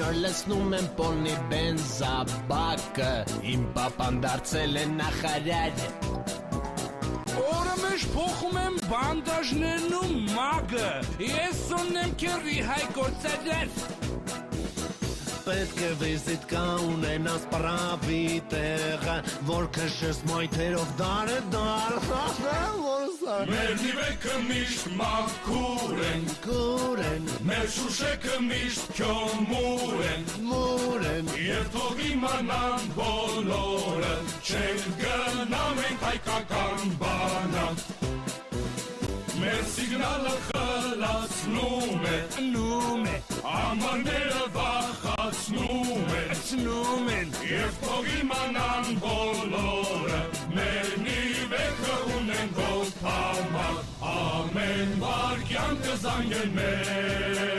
նոր լսնում եմ պոլնի բենզաբակը Իմ պապան դարձել է նախարար Օրը մեջ փոխում եմ բանդաժներն ու մագը Ես ունեմ քերի հայ գործարար Պետք է վիզիտկա ունենաս պարավի տեղը Որ քշես մայթերով դար է դար Մեր նիվեքը միշտ մաքուր են Մեր շուշեքը միշտ քյոմուր են Եվ թող իմանան բոլորը Չենք գնա մենք հայկական բանակ Մեր սիգնալը խլացնում է Ամարները վախացնում են Եվ թող իմանան բոլորը Մեր նիվեքը ունեն գոթամակ Ամեն վարկյան կզանգեն մեր